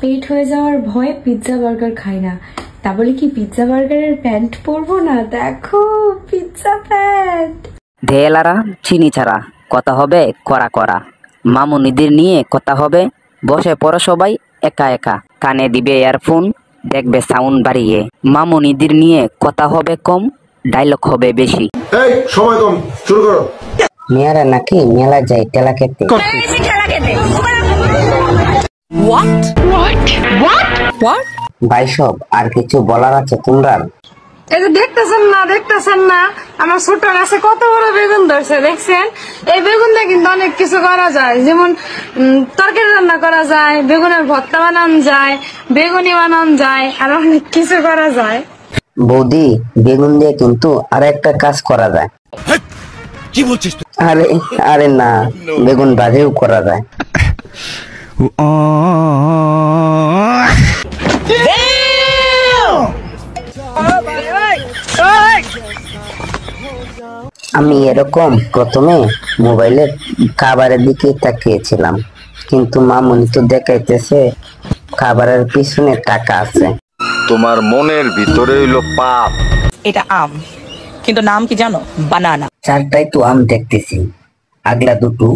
পেট হয়ে যাওয়ার ভয়ে পিৎজা বার্গার খাই না, তা বলে কি পিৎজা বার্গারের প্যান্ট পরবো না? দেখো পিৎজা প্যান্ট। ঢেলারা চিনি ছাড়া কথা হবে করা করা, মামুনিদের নিয়ে কথা হবে বসে পড়ো সবাই একা একা, কানে দিবে ইয়ারফোন দেখবে সাউন্ড বাড়িয়ে, মামুনিদের নিয়ে কথা হবে কম ডায়লগ হবে বেশি। এই সময় কম, শুরু করো। মেয়েরা নাকি মেলা যায় টেলা খেতে। ভাই সব আর কিছু বলার আছে তোমরা? এই যে দেখতেছেন না আমার ছোট গাছে কত বড় বেগুন ধরছে, দেখছেন? এই বেগুন দিয়ে কিন্তু অনেক কিছু করা যায়, যেমন তরকারি রান্না করা যায়, বেগুনের ভর্তা বানানো যায়, বেগুনি বানানো যায়, আর অনেক কিছু করা যায়। বৌদি বেগুন দিয়ে কিন্তু আর একটা কাজ করা যায়। কি বলছিস? আরে আরে না, বেগুন ভাজিও করা যায়। আমি এরকম প্রথমে মোবাইলের খাবারের দিকে তাকিয়েছিলাম, কিন্তু মামুনি তো দেখাইতেছে খাবারের পিছনে টাকা আছে। তোমার মনের ভিতরে হইলো পাপ। এটা আম, কিন্তু নাম কি জানো? বানানা। চারটাই তো আম দেখতেছি, আগলা দুটো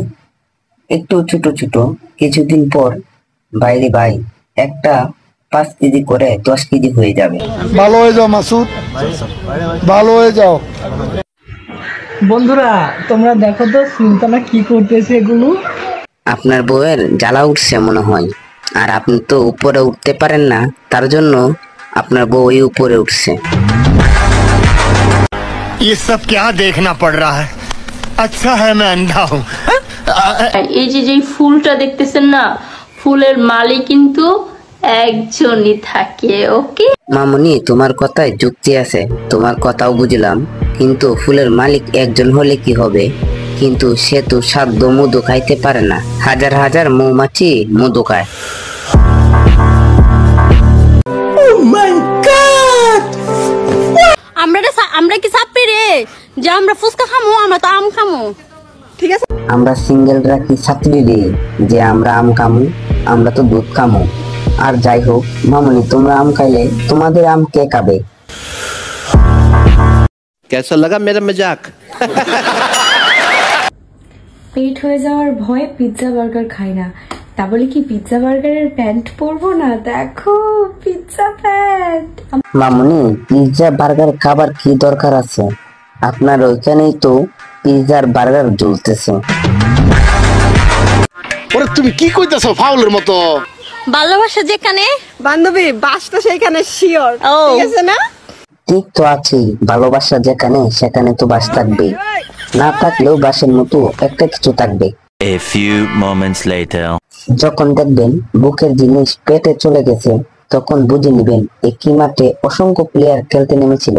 একটু ছোট ছোট। কিছুদিন পর বাইরে ভাই একটা 5 কেজি করে 10 কেজি হয়ে যাবে। ভালো হয়ে যাও মাসুদ, ভালো হয়ে যাও। বন্ধুরা তোমরা দেখো তো সুলতানা কি করতেছে এগুলো। আপনার বউয়ের জ্বালা উঠছে মনে হয়, আর আপনি তো উপরে উঠতে পারেন না, তার জন্য আপনার বউ উপরে উঠছে। ये सब क्या देखना पड़ रहा है? अच्छा है मैं अंधा हूँ। এই যে ফুলটা দেখতেছেন না, ফুলের মালিক কিন্তু একজনই থাকে। ওকে মামুনি তোমার কথায় যুক্তি আছে, তোমার কথাও বুঝলাম, কিন্তু ফুলের মালিক একজন হলে কি হবে? কিন্তু সে তো সাধ্য মধু খাইতে পারে না, হাজার হাজার মৌমাছি মধু খায়। আমরা কি চাপি রে যে আমরা ফুচকা খামো? আমরা তো আম খামো, ঠিক আছে? আমরা সিঙ্গেলরা কি ছাত্রী রে যে আমরা আম খামু? আমরা তো দুধ খামু। আর যাই হোক মামুনি, তোমরা আম খাইলে তোমাদের আম কে খাবে? कैसा लगा मेरा मजाक? পেট হয়ে যাওয়ার ভয়ে পিৎজা বার্গার খাই না, তা বলে কি পিৎজা বার্গারের প্যান্ট পরবো না? দেখো পিৎজা প্যান্ট। মামুনি পিৎজা বার্গার খাবার কি দরকার আছে? আপনার ওইখানেই তো পিৎজার বার্গার ঝুলতেছে। ওরে তুমি কি কইতাছো ফাউলের মতো? ভালোবাসা যেখানে বান্ধবী, বাসটা সেইখানে শিওর, ঠিক আছে না? ঠিক তো আছে, ভালোবাসা যেখানে সেখানে তো বাস থাকবে, না থাকলেও বাসের মতো একটা কিছু থাকবে। A few moments later. যখন দেখবেন বুকের জিনিস পেটে চলে গেছে, তখন বুঝে নিবেন একই মাঠে অসংখ্য প্লেয়ার খেলতে নেমেছিল।